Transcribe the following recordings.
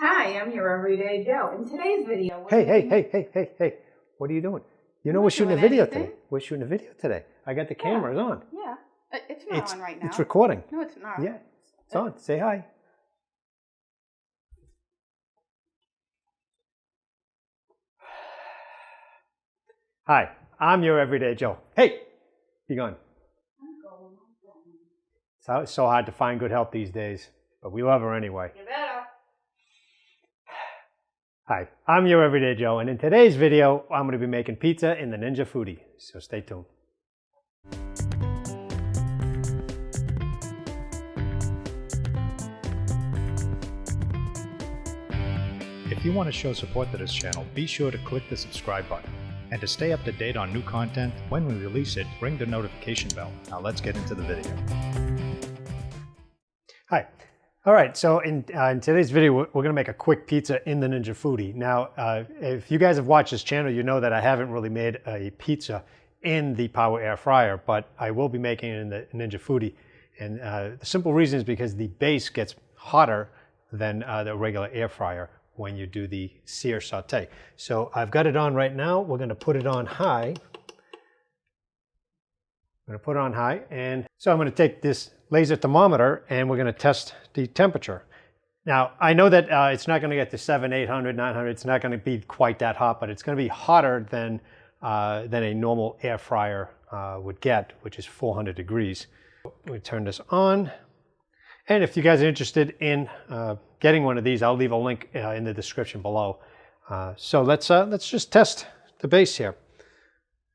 Hi, I'm your Everyday Joe. In today's video, Hey, what are you doing? You know we're shooting a video today. We're shooting a video today. I got the cameras on. Yeah, it's not on right now. It's recording. No, it's not. Yeah, it's on. Say hi. Hi, I'm your Everyday Joe. Hey, you going? It's so hard to find good help these days, but we love her anyway. You better. Hi, I'm your Everyday Joe, and in today's video, I'm going to be making pizza in the Ninja Foodi, so stay tuned. If you want to show support to this channel, be sure to click the subscribe button. And to stay up to date on new content, when we release it, ring the notification bell. Now let's get into the video. Hi. All right, so in today's video, we're going to make a quick pizza in the Ninja Foodi. Now, if you guys have watched this channel, you know that I haven't really made a pizza in the Power Air Fryer, but I will be making it in the Ninja Foodi. And the simple reason is because the base gets hotter than the regular air fryer when you do the sear saute. So I've got it on right now. We're going to put it on high. I'm going to put it on high, and so I'm going to take this laser thermometer and we're going to test the temperature. Now, I know that it's not going to get to 700, 800, 900. It's not going to be quite that hot, but it's going to be hotter than a normal air fryer would get, which is 400 degrees. We turn this on. And if you guys are interested in getting one of these, I'll leave a link in the description below. So let's just test the base here.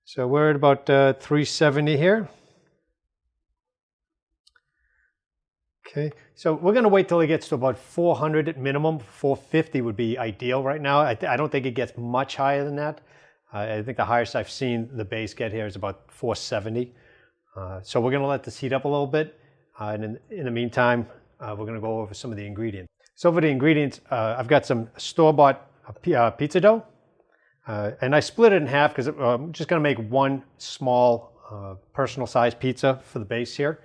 So we're at about 370 here. Okay, so we're going to wait till it gets to about 400 at minimum. 450 would be ideal right now. I don't think it gets much higher than that. I think the highest I've seen the base get here is about 470. So we're going to let this heat up a little bit. And in the meantime, we're going to go over some of the ingredients. So for the ingredients, I've got some store-bought pizza dough. And I split it in half because I'm just going to make one small personal size pizza for the base here.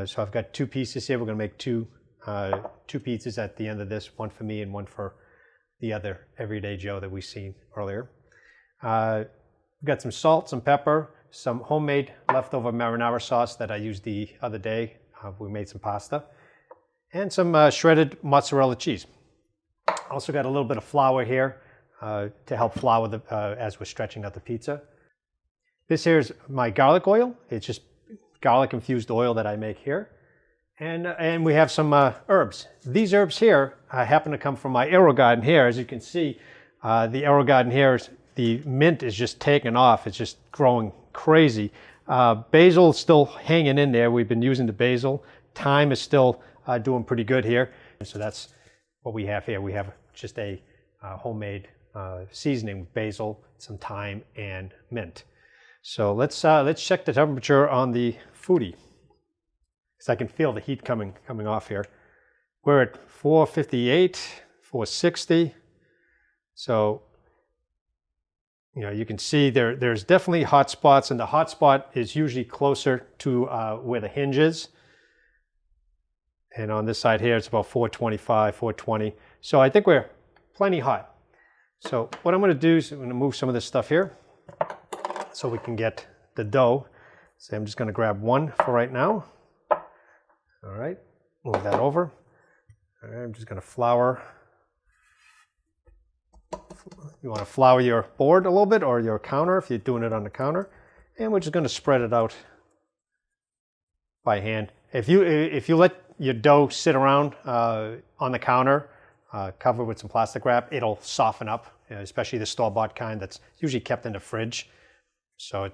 So I've got two pieces here. We're going to make two pizzas at the end of this, one for me and one for the other Everyday Joe that we've seen earlier. We've got some salt, some pepper, some homemade leftover marinara sauce that I used the other day. We made some pasta. And some shredded mozzarella cheese. Also got a little bit of flour here to help flour as we're stretching out the pizza. This here is my garlic oil. It's just garlic infused oil that I make here. And we have some herbs. These herbs here happen to come from my Aero Garden here. As you can see, the Aero Garden here, the mint is just taking off. It's just growing crazy. Basil is still hanging in there. We've been using the basil. Thyme is still doing pretty good here. So that's what we have here. We have just a homemade seasoning with basil, some thyme, and mint. So let's check the temperature on the Foodi, because I can feel the heat coming off here. We're at 458, 460. So you can see there's definitely hot spots, and the hot spot is usually closer to where the hinge is. And on this side here, it's about 425, 420. So I think we're plenty hot. So what I'm going to do is I'm going to move some of this stuff here so we can get the dough. So I'm just going to grab one for right now. All right, move that over. All right, I'm just going to flour. You want to flour your board a little bit, or your counter if you're doing it on the counter. And we're just going to spread it out by hand. If you let your dough sit around on the counter, covered with some plastic wrap, it'll soften up, especially the store-bought kind that's usually kept in the fridge. So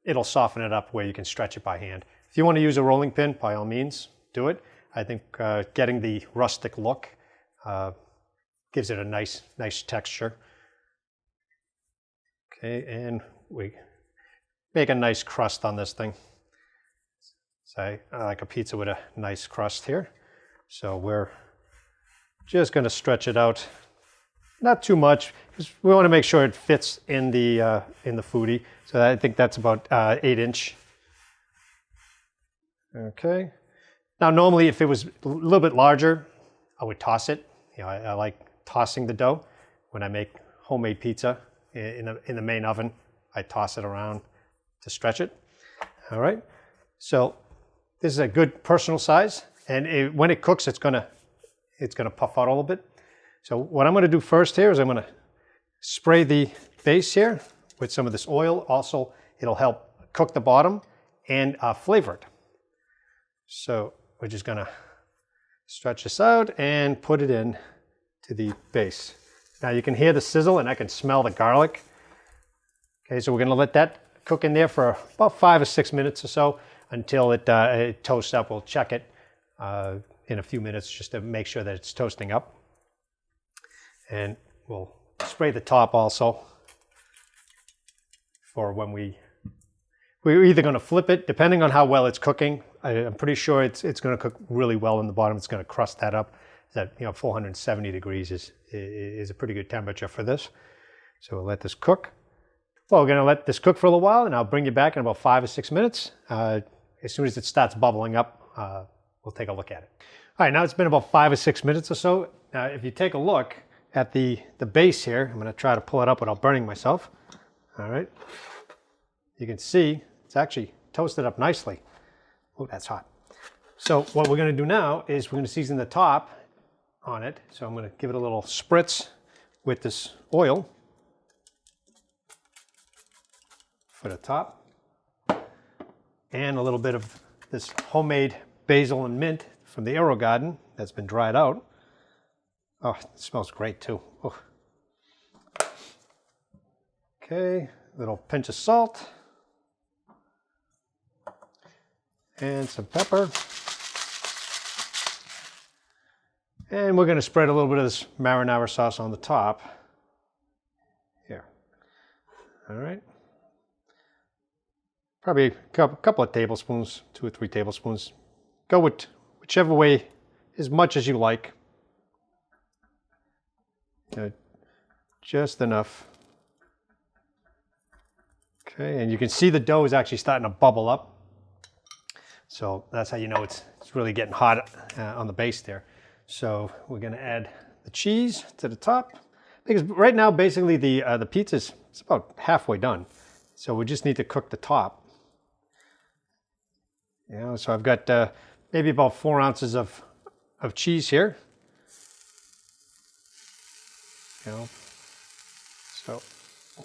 it'll soften it up where you can stretch it by hand. If you want to use a rolling pin, by all means, do it. I think getting the rustic look gives it a nice texture. Okay, and we make a nice crust on this thing. So I like a pizza with a nice crust here. So we're just going to stretch it out, not too much, because we want to make sure it fits in the Foodi. So I think that's about 8-inch. Okay. Now normally if it was a little bit larger, I would toss it. I like tossing the dough. When I make homemade pizza in the main oven, I toss it around to stretch it. All right, so this is a good personal size, and when it cooks, it's gonna puff out a little bit. So what I'm gonna do first here is I'm gonna spray the base here with some of this oil. Also, it'll help cook the bottom and flavor it. So we're just gonna stretch this out and put it in to the base. Now you can hear the sizzle and I can smell the garlic. Okay, so we're gonna let that cook in there for about 5 or 6 minutes or so until it toasts up. We'll check it in a few minutes just to make sure that it's toasting up. And we'll spray the top also for when we're either going to flip it, depending on how well it's cooking. I'm pretty sure it's going to cook really well in the bottom. It's going to crust that up. That 470 degrees is a pretty good temperature for this. So we'll let this cook. Well, we're going to let this cook for a little while, and I'll bring you back in about 5 or 6 minutes. As soon as it starts bubbling up, we'll take a look at it. All right, now it's been about 5 or 6 minutes or so. Now, if you take a look at the base here, I'm going to try to pull it up without burning myself. All right, you can see it's actually toasted up nicely. Oh, that's hot. So what we're going to do now is we're going to season the top on it. So I'm going to give it a little spritz with this oil for the top, and a little bit of this homemade basil and mint from the Aero Garden that's been dried out. Oh, it smells great too. Oh. Okay, little pinch of salt and some pepper. And we're going to spread a little bit of this marinara sauce on the top. Here. All right. Probably a couple of tablespoons, 2 or 3 tablespoons. Go with whichever way, as much as you like. Just enough. Okay, and you can see the dough is actually starting to bubble up. So that's how you know it's really getting hot on the base there. So we're going to add the cheese to the top, because right now basically the pizza's it's about halfway done. So we just need to cook the top. So I've got maybe about 4 ounces of cheese here. So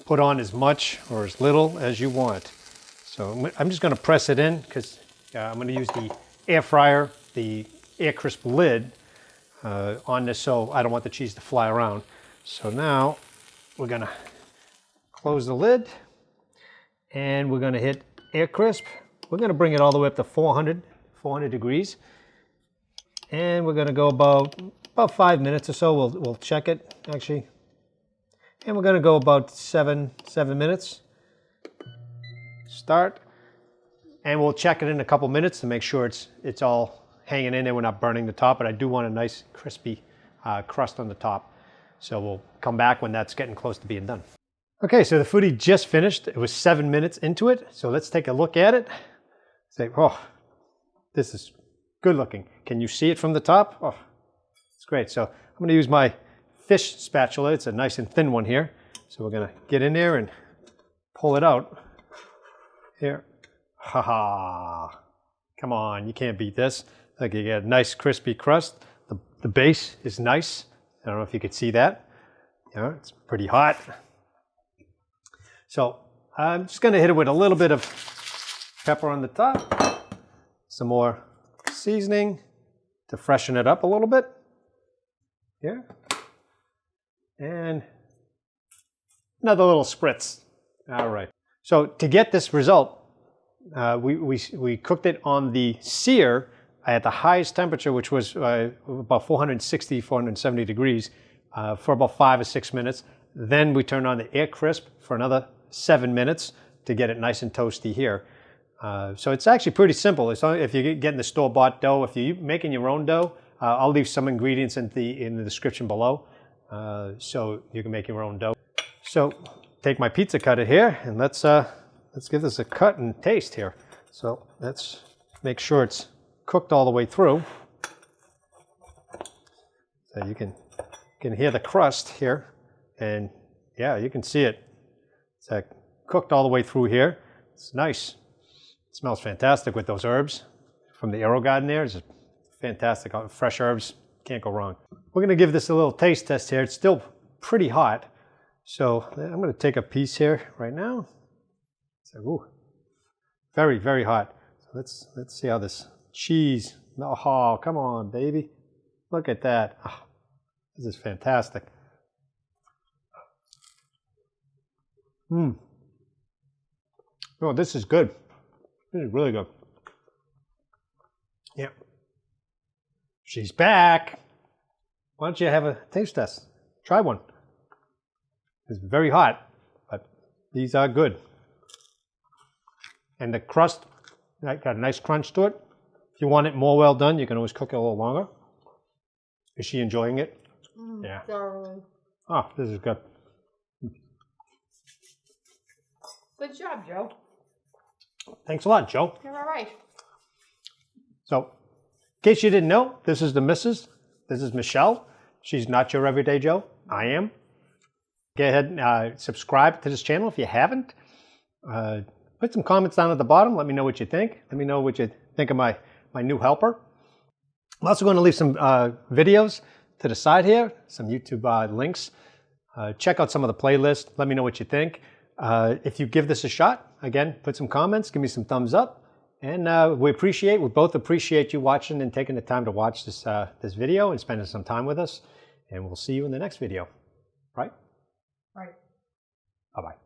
put on as much or as little as you want. So I'm just going to press it in because I'm going to use the air fryer, the air crisp lid on this, so I don't want the cheese to fly around. So now we're going to close the lid and we're going to hit air crisp. We're going to bring it all the way up to 400 degrees. And we're going to go about 5 minutes or so. We'll check it actually. And we're going to go about 7 minutes. Start. And we'll check it in a couple minutes to make sure it's all hanging in there. We're not burning the top, but I do want a nice crispy crust on the top. So we'll come back when that's getting close to being done. Okay, so the foodi just finished. It was 7 minutes into it. So let's take a look at it. Say, oh, this is good looking. Can you see it from the top? Oh, it's great. So I'm going to use my fish spatula. It's a nice and thin one here. So we're going to get in there and pull it out. Here. Ha ha. Come on, you can't beat this. Like, you get a nice crispy crust. The base is nice. I don't know if you could see that. It's pretty hot. So I'm just going to hit it with a little bit of pepper on the top. Some more seasoning to freshen it up a little bit. Here. And another little spritz. All right. So to get this result, we cooked it on the sear at the highest temperature, which was about 460, 470 degrees for about 5 or 6 minutes. Then we turned on the air crisp for another 7 minutes to get it nice and toasty here. So it's actually pretty simple. If you're getting the store-bought dough, if you're making your own dough, I'll leave some ingredients in the description below, so you can make your own dough. So take my pizza cutter here and let's give this a cut and taste here. So let's make sure it's cooked all the way through. So you can You can hear the crust here, and yeah, you can see it. It's cooked all the way through here. It's nice. It smells fantastic with those herbs from the Aero Garden there. It's fantastic. Fresh herbs, can't go wrong. We're going to give this a little taste test here. It's still pretty hot. So I'm going to take a piece here right now. So, ooh, very, very hot. So let's see how this cheese, oh, come on, baby. Look at that. Oh, this is fantastic. Oh, this is good. This is really good. Yeah. She's back. Why don't you have a taste test? Try one. It's very hot, but these are good. And the crust, got a nice crunch to it. If you want it more well done, you can always cook it a little longer. Is she enjoying it? Yeah. Darling. Oh, this is good. Good job, Joe. Thanks a lot, Joe. You're all right. So, in case you didn't know, this is the missus. This is Michelle. She's not your everyday Joe. I am. Go ahead and subscribe to this channel if you haven't. Put some comments down at the bottom. Let me know what you think. Let me know what you think of my new helper. I'm also going to leave some videos to the side here, some YouTube links. Check out some of the playlists. Let me know what you think. If you give this a shot, again, put some comments, give me some thumbs up. And we both appreciate you watching and taking the time to watch this video and spending some time with us. And we'll see you in the next video. Right? Right. Bye-bye.